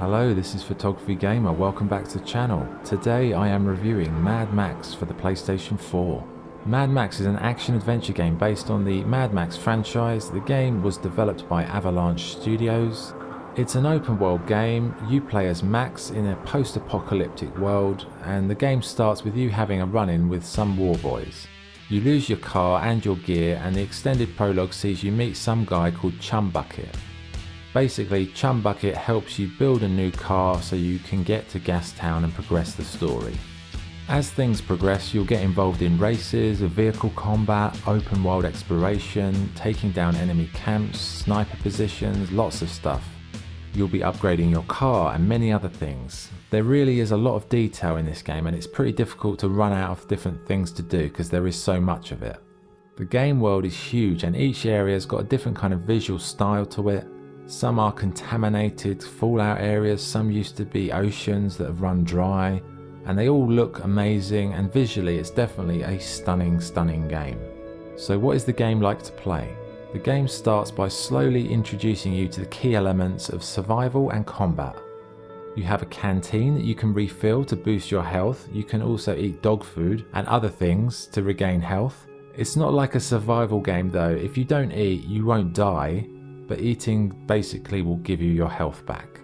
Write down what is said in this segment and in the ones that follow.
Hello, this is Photography Gamer, welcome back to the channel. Today I am reviewing Mad Max for the PlayStation 4. Mad Max is an action-adventure game based on the Mad Max franchise. The game was developed by Avalanche Studios. It's an open-world game. You play as Max in a post-apocalyptic world, and the game starts with you having a run-in with some war boys. You lose your car and your gear, and the extended prologue sees you meet some guy called Chumbucket. Basically, Chumbucket helps you build a new car so you can get to Gastown and progress the story. As things progress, you'll get involved in races, vehicle combat, open world exploration, taking down enemy camps, sniper positions, lots of stuff. You'll be upgrading your car and many other things. There really is a lot of detail in this game, and it's pretty difficult to run out of different things to do because there is so much of it. The game world is huge and each area's got a different kind of visual style to it. Some are contaminated fallout areas, some used to be oceans that have run dry, and they all look amazing, and visually it's definitely a stunning game. So what is the game like to play? The game starts by slowly introducing you to the key elements of survival and combat. You have a canteen that you can refill to boost your health. You can also eat dog food and other things to regain health. It's not like a survival game though. If you don't eat, you won't die. But eating basically will give you your health back.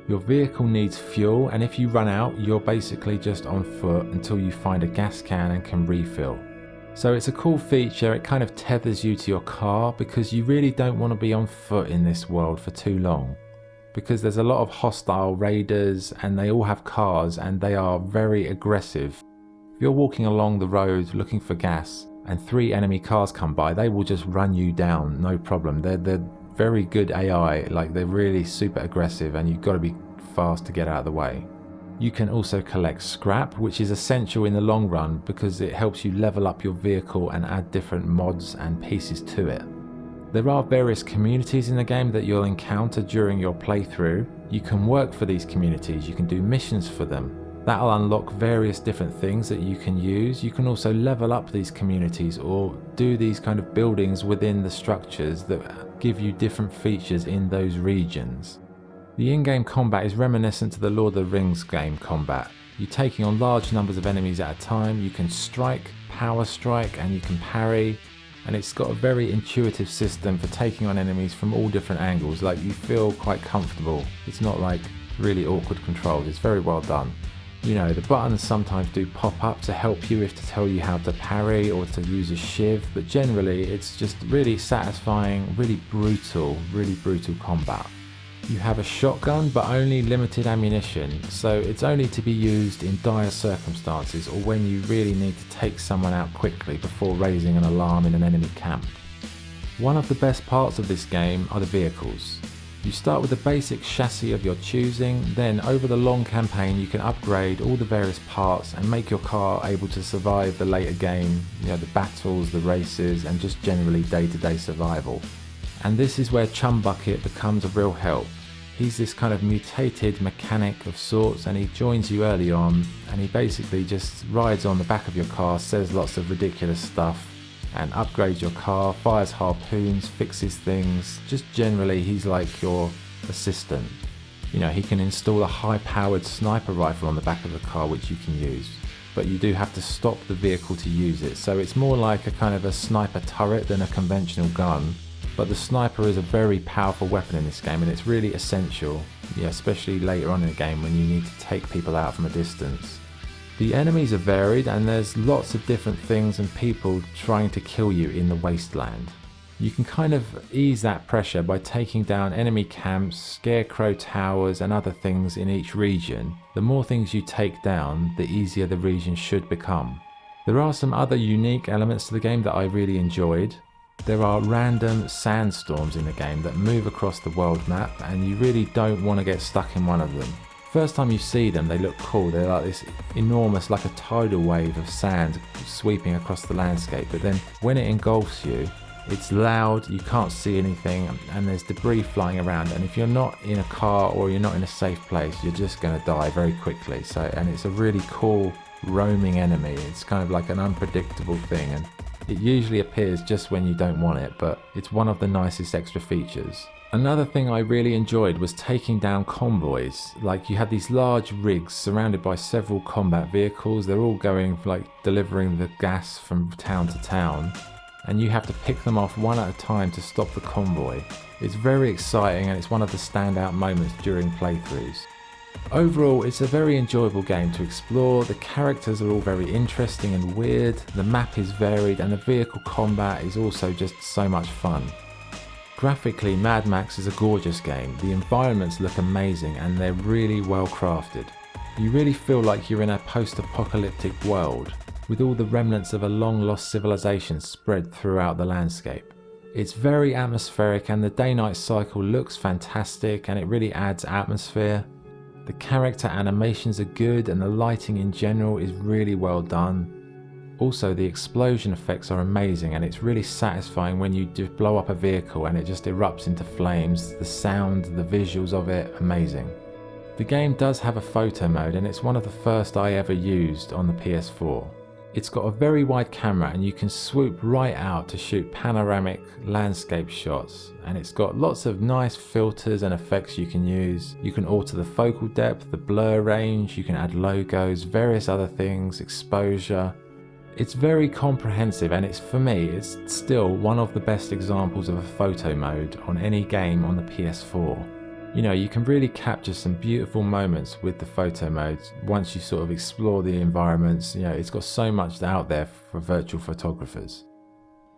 Your vehicle needs fuel, and if you run out, you're basically just on foot until you find a gas can and can refill. So it's a cool feature. It kind of tethers you to your car because you really don't want to be on foot in this world for too long, because there's a lot of hostile raiders and they all have cars and they are very aggressive. If you're walking along the road looking for gas and 3 enemy cars come by, they will just run you down, no problem. They're very good AI, like they're really super aggressive, and you've got to be fast to get out of the way. You can also collect scrap, which is essential in the long run because it helps you level up your vehicle and add different mods and pieces to it. There are various communities in the game that you'll encounter during your playthrough. You can work for these communities, you can do missions for them. That'll unlock various different things that you can use. You can also level up these communities or do these kind of buildings within the structures that give you different features in those regions. The in-game combat is reminiscent to the Lord of the Rings game combat. You're taking on large numbers of enemies at a time. You can strike, power strike, and you can parry. And it's got a very intuitive system for taking on enemies from all different angles. Like, you feel quite comfortable. It's not like really awkward controls. It's very well done. You know, the buttons sometimes do pop up to help you, if to tell you how to parry or to use a shiv, but generally it's just really satisfying, really brutal combat. You have a shotgun but only limited ammunition, so it's only to be used in dire circumstances or when you really need to take someone out quickly before raising an alarm in an enemy camp. One of the best parts of this game are the vehicles. You start with the basic chassis of your choosing, then over the long campaign you can upgrade all the various parts and make your car able to survive the later game, you know, the battles, the races, and just generally day-to-day survival. And this is where Chumbucket becomes a real help. He's this kind of mutated mechanic of sorts, and he joins you early on, and he basically just rides on the back of your car, says lots of ridiculous stuff, and upgrades your car, fires harpoons, fixes things. Just generally he's like your assistant. You know, he can install a high-powered sniper rifle on the back of the car which you can use, but you do have to stop the vehicle to use it, so it's more like a kind of a sniper turret than a conventional gun. But the sniper is a very powerful weapon in this game, and it's really essential, yeah, especially later on in the game when you need to take people out from a distance. The enemies are varied, and there's lots of different things and people trying to kill you in the wasteland. You can kind of ease that pressure by taking down enemy camps, scarecrow towers, and other things in each region. The more things you take down, the easier the region should become. There are some other unique elements to the game that I really enjoyed. There are random sandstorms in the game that move across the world map, and you really don't want to get stuck in one of them. First time you see them, they look cool. They're like this enormous, like a tidal wave of sand sweeping across the landscape, but then when it engulfs you, it's loud, you can't see anything, and there's debris flying around, and if you're not in a car or you're not in a safe place, you're just going to die very quickly. And it's a really cool roaming enemy. It's kind of like an unpredictable thing, and it usually appears just when you don't want it, but it's one of the nicest extra features. Another thing I really enjoyed was taking down convoys. Like, you had these large rigs surrounded by several combat vehicles. They're all going, like, delivering the gas from town to town, and you have to pick them off one at a time to stop the convoy. It's very exciting, and it's one of the standout moments during playthroughs. Overall, it's a very enjoyable game to explore. The characters are all very interesting and weird, the map is varied, and the vehicle combat is also just so much fun. Graphically, Mad Max is a gorgeous game. The environments look amazing and they're really well crafted. You really feel like you're in a post-apocalyptic world, with all the remnants of a long-lost civilization spread throughout the landscape. It's very atmospheric, and the day-night cycle looks fantastic and it really adds atmosphere. The character animations are good and the lighting in general is really well done. Also, the explosion effects are amazing, and it's really satisfying when you do blow up a vehicle and it just erupts into flames. The sound, the visuals of it, amazing. The game does have a photo mode, and it's one of the first I ever used on the PS4. It's got a very wide camera and you can swoop right out to shoot panoramic landscape shots, and it's got lots of nice filters and effects you can use. You can alter the focal depth, the blur range, you can add logos, various other things, exposure. It's very comprehensive, and for me, it's still one of the best examples of a photo mode on any game on the PS4. You know, you can really capture some beautiful moments with the photo modes once you sort of explore the environments. You know, it's got so much out there for virtual photographers.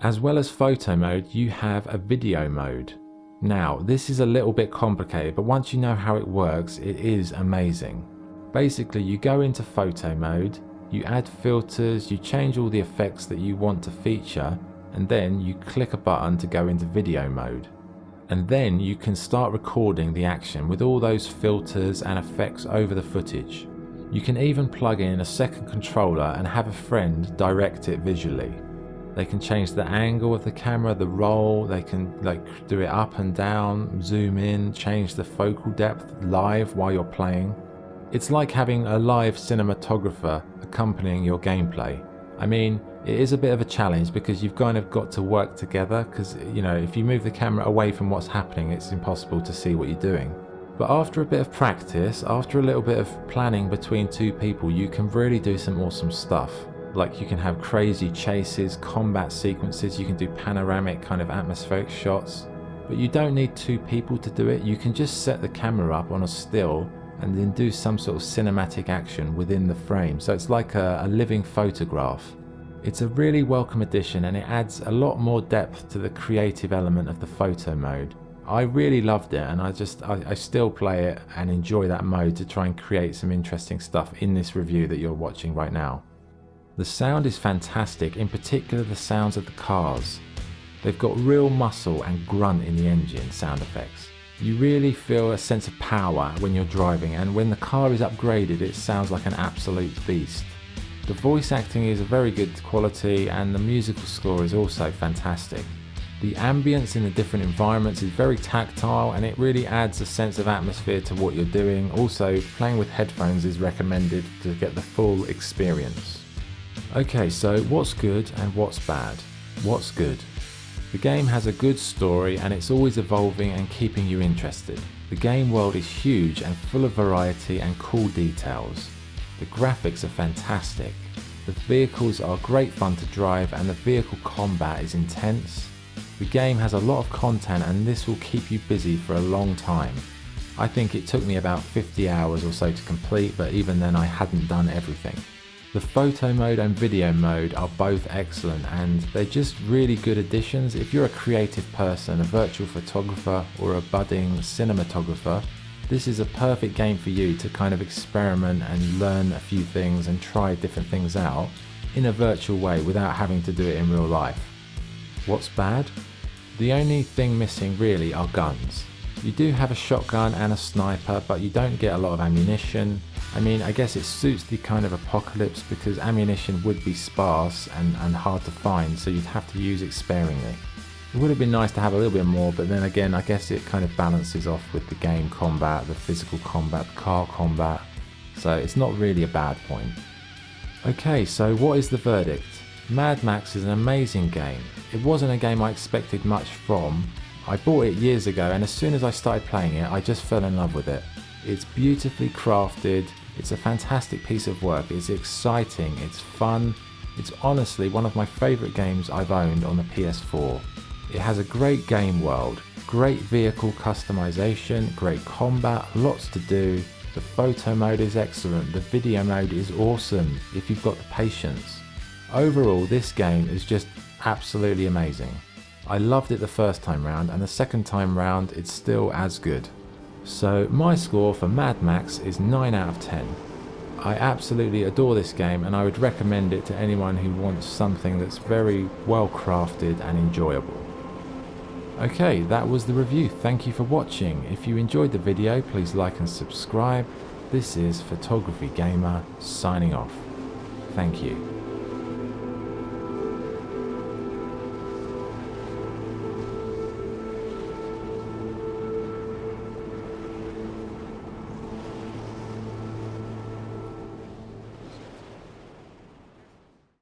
As well as photo mode, you have a video mode. Now, this is a little bit complicated, but once you know how it works, it is amazing. Basically, you go into photo mode, you add filters, you change all the effects that you want to feature, and then you click a button to go into video mode. And then you can start recording the action with all those filters and effects over the footage. You can even plug in a second controller and have a friend direct it visually. They can change the angle of the camera, the roll, they can do it up and down, zoom in, change the focal depth live while you're playing. It's like having a live cinematographer accompanying your gameplay. I mean, it is a bit of a challenge because you've kind of got to work together, because, you know, if you move the camera away from what's happening, it's impossible to see what you're doing. But after a bit of practice, after a little bit of planning between two people, you can really do some awesome stuff. Like, you can have crazy chases, combat sequences, you can do panoramic kind of atmospheric shots. But you don't need two people to do it. You can just set the camera up on a still and then do some sort of cinematic action within the frame. So it's like a living photograph. It's a really welcome addition, and it adds a lot more depth to the creative element of the photo mode. I really loved it, and I still play it and enjoy that mode to try and create some interesting stuff in this review that you're watching right now. The sound is fantastic, in particular the sounds of the cars. They've got real muscle and grunt in the engine sound effects. You really feel a sense of power when you're driving, and when the car is upgraded it sounds like an absolute beast. The voice acting is a very good quality, and the musical score is also fantastic. The ambience in the different environments is very tactile, and it really adds a sense of atmosphere to what you're doing. Also, playing with headphones is recommended to get the full experience. Okay, so what's good and what's bad? What's good? The game has a good story, and it's always evolving and keeping you interested. The game world is huge and full of variety and cool details. The graphics are fantastic. The vehicles are great fun to drive, and the vehicle combat is intense. The game has a lot of content, and this will keep you busy for a long time. I think it took me about 50 hours or so to complete, but even then I hadn't done everything. The photo mode and video mode are both excellent, and they're just really good additions. If you're a creative person, a virtual photographer or a budding cinematographer, this is a perfect game for you to kind of experiment and learn a few things and try different things out in a virtual way without having to do it in real life. What's bad? The only thing missing really are guns. You do have a shotgun and a sniper, but you don't get a lot of ammunition. I mean, I guess it suits the kind of apocalypse because ammunition would be sparse and hard to find, so you'd have to use it sparingly. It would have been nice to have a little bit more, but then again, I guess it kind of balances off with the game combat, the physical combat, the car combat, so it's not really a bad point. Okay, so what is the verdict? Mad Max is an amazing game. It wasn't a game I expected much from, I bought it years ago, and as soon as I started playing it, I just fell in love with it. It's beautifully crafted, it's a fantastic piece of work, it's exciting, it's fun, it's honestly one of my favourite games I've owned on the PS4. It has a great game world, great vehicle customization, great combat, lots to do, the photo mode is excellent, the video mode is awesome if you've got the patience. Overall, this game is just absolutely amazing. I loved it the first time round, and the second time round it's still as good. So my score for Mad Max is 9 out of 10. I absolutely adore this game, and I would recommend it to anyone who wants something that's very well crafted and enjoyable. Okay, that was the review. Thank you for watching. If you enjoyed the video, please like and subscribe. This is Photography Gamer signing off. Thank you.